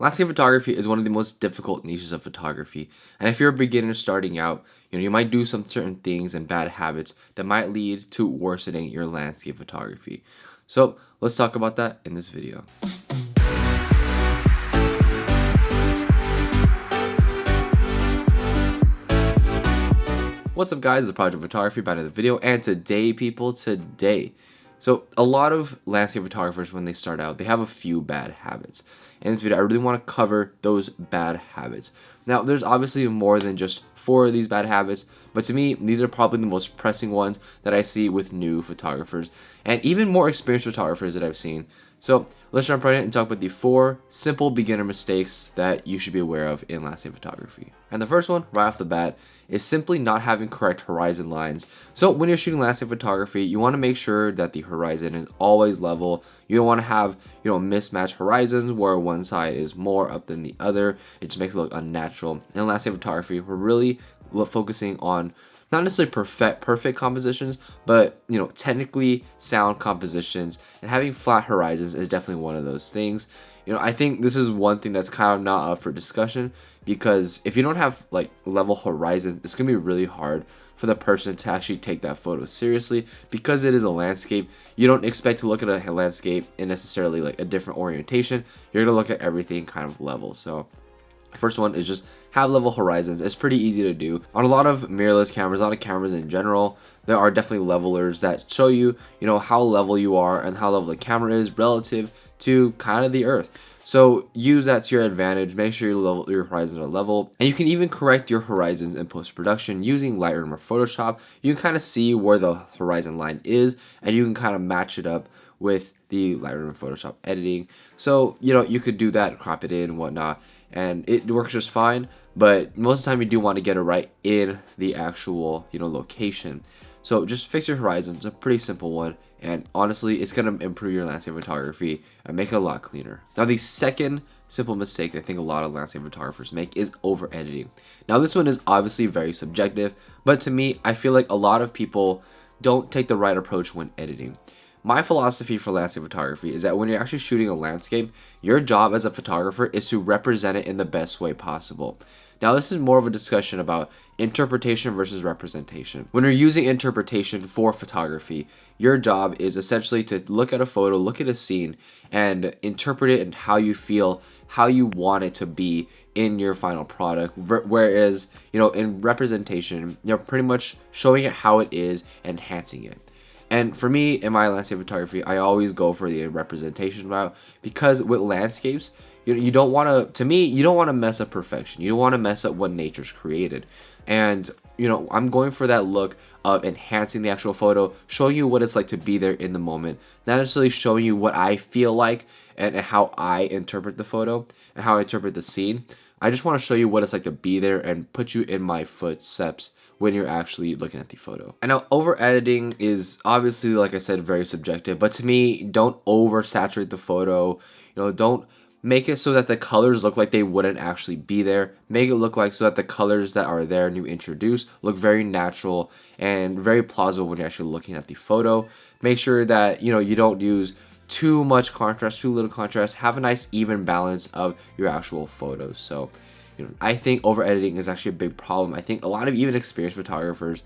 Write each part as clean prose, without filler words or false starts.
Landscape photography is one of the most difficult niches of photography, and if you're a beginner starting out, you might do some certain things and bad habits that might lead to worsening your landscape photography. So let's talk about that in this video. What's up guys, it's Project Photography by another video, and today, so a lot of landscape photographers when they start out, they have a few bad habits. In this video, I really want to cover those bad habits. Now, there's obviously more than just 4 of these bad habits, but to me, these are probably the most pressing ones that I see with new photographers, and even more experienced photographers that I've seen. So let's jump right in and talk about the 4 simple beginner mistakes that you should be aware of in landscape photography. And the first one, right off the bat, is simply not having correct horizon lines. So when you're shooting landscape photography, you want to make sure that the horizon is always level. You don't want to have, mismatched horizons where one side is more up than the other. It just makes it look unnatural. In landscape photography, we're really focusing on not necessarily perfect compositions, but technically sound compositions, and having flat horizons is definitely one of those things. I think this is one thing that's kind of not up for discussion, because if you don't have like level horizons, it's gonna be really hard for the person to actually take that photo seriously, because it is a landscape. You don't expect to look at a landscape in necessarily like a different orientation. You're gonna look at everything kind of level. So first one is just have level horizons. It's pretty easy to do. On a lot of mirrorless cameras, a lot of cameras in general, there are definitely levelers that show you, how level you are and how level the camera is relative to kind of the earth. So use that to your advantage. Make sure your horizons are level, and you can even correct your horizons in post-production using Lightroom or Photoshop. You can kind of see where the horizon line is, and you can kind of match it up with the Lightroom and Photoshop editing. So you could do that, crop it in and whatnot, and it works just fine. But most of the time, you do want to get it right in the actual location. So just fix your horizons. It's a pretty simple one, and honestly, it's gonna improve your landscape photography and make it a lot cleaner. Now, the second simple mistake I think a lot of landscape photographers make is over editing. Now, this one is obviously very subjective, but to me, I feel like a lot of people don't take the right approach when editing. My philosophy for landscape photography is that when you're actually shooting a landscape, your job as a photographer is to represent it in the best way possible. Now, this is more of a discussion about interpretation versus representation. When you're using interpretation for photography, your job is essentially to look at a photo, look at a scene, and interpret it and how you feel, how you want it to be in your final product. Whereas, in representation, you're pretty much showing it how it is, enhancing it. And for me, in my landscape photography, I always go for the representation route, because with landscapes, you don't want to mess up perfection. You don't want to mess up what nature's created. And I'm going for that look of enhancing the actual photo, showing you what it's like to be there in the moment, not necessarily showing you what I feel like and how I interpret the photo and how I interpret the scene. I just want to show you what it's like to be there and put you in my footsteps when you're actually looking at the photo. And now, over editing is obviously, like I said, very subjective, but to me, don't oversaturate the photo. Don't make it so that the colors look like they wouldn't actually be there. Make it look like so that the colors that are there and you introduce look very natural and very plausible when you're actually looking at the photo. Make sure that you don't use too much contrast, too little contrast. Have a nice even balance of your actual photos. So I think over editing is actually a big problem. I think a lot of even experienced photographers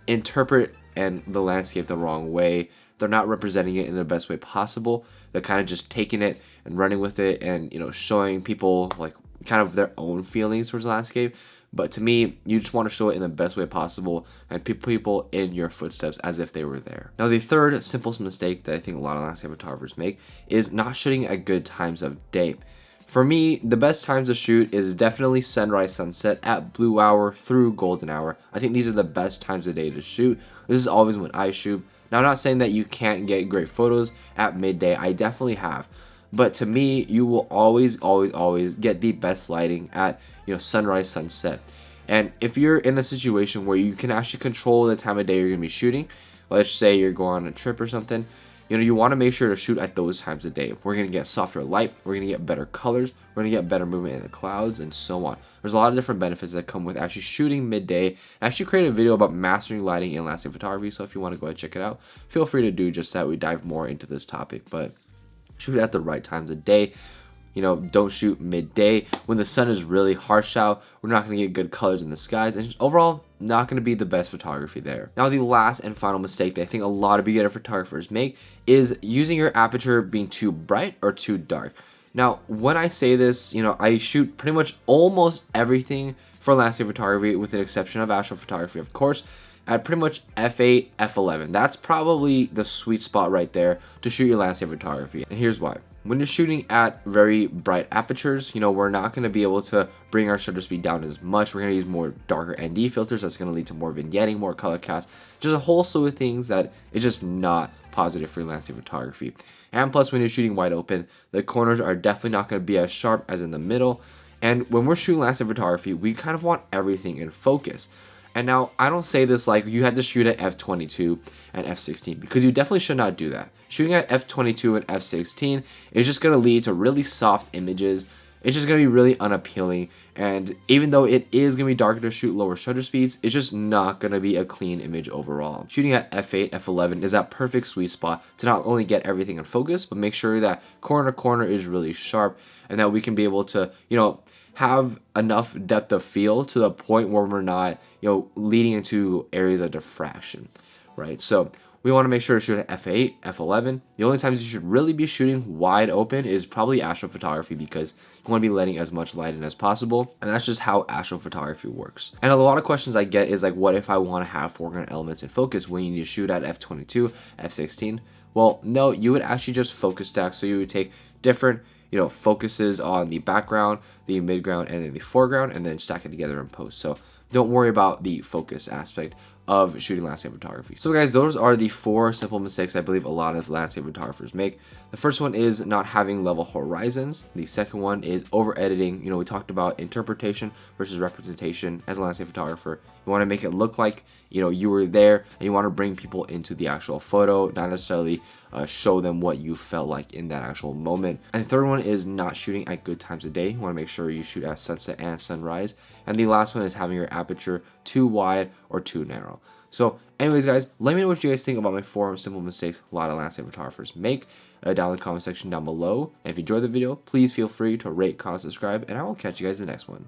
interpret the landscape the wrong way. They're not representing it in the best way possible. They're kind of just taking it and running with it and showing people like kind of their own feelings towards the landscape. But to me, you just want to show it in the best way possible and people in your footsteps as if they were there. Now, the third simplest mistake that I think a lot of landscape photographers make is not shooting at good times of day. For me, the best times to shoot is definitely sunrise, sunset, at blue hour through golden hour. I think these are the best times of day to shoot. This is always when I shoot. Now, I'm not saying that you can't get great photos at midday. I definitely have. But to me, you will always get the best lighting at sunrise, sunset. And if you're in a situation where you can actually control the time of day you're going to be shooting, let's say you're going on a trip or something, you want to make sure to shoot at those times of day. We're going to get softer light, we're going to get better colors, we're going to get better movement in the clouds, and so on. There's a lot of different benefits that come with actually shooting midday. I actually created a video about mastering lighting in landscape photography, so if you want to go ahead and check it out, feel free to do just that. We dive more into this topic, but shoot at the right times of day. You know, don't shoot midday when the sun is really harsh out. We're not going to get good colors in the skies, and overall, not going to be the best photography there. Now, the last and final mistake that I think a lot of beginner photographers make is using your aperture being too bright or too dark. Now, when I say this, you know, I shoot pretty much almost everything for landscape photography with the exception of astro photography, of course, at pretty much f8, f11. That's probably the sweet spot right there to shoot your landscape photography. And here's why. When you're shooting at very bright apertures, you know, we're not going to be able to bring our shutter speed down as much. We're going to use more darker ND filters. That's going to lead to more vignetting, more color cast, just a whole slew of things that is just not positive for landscape photography. And plus, when you're shooting wide open, the corners are definitely not going to be as sharp as in the middle. And when we're shooting landscape photography, we kind of want everything in focus. And now, I don't say this like you had to shoot at f22 and f16, because you definitely should not do that. Shooting at f22 and f16 is just going to lead to really soft images. It's just going to be really unappealing, and even though it is going to be darker to shoot lower shutter speeds, it's just not going to be a clean image overall. Shooting at f8, f11 is that perfect sweet spot to not only get everything in focus, but make sure that corner to corner is really sharp, and that we can be able to, you know, have enough depth of field to the point where we're not, you know, leading into areas of diffraction, right? So we want to make sure to shoot at f8, f11. The only times you should really be shooting wide open is probably astrophotography, because you want to be letting as much light in as possible, and that's just how astrophotography works. And a lot of questions I get is like, what if I want to have foreground elements in focus when you need to shoot at f22, f16? Well, no, you would actually just focus stack. So you would take different, you know, focuses on the background, the midground, and then the foreground, and then stack it together in post. So don't worry about the focus aspect of shooting landscape photography. So guys, those are the 4 simple mistakes I believe a lot of landscape photographers make. The first one is not having level horizons. The second one is over editing. You know, we talked about interpretation versus representation. As a landscape photographer, you want to make it look like, you know, you were there, and you want to bring people into the actual photo, not necessarily show them what you felt like in that actual moment. And the third one is not shooting at good times of day. You want to make sure you shoot at sunset and sunrise. And the last one is having your aperture too wide or too narrow. So anyways, guys, let me know what you guys think about my 4 simple mistakes a lot of landscape photographers make down in the comment section down below. And if you enjoyed the video, please feel free to rate, comment, subscribe, and I will catch you guys in the next one.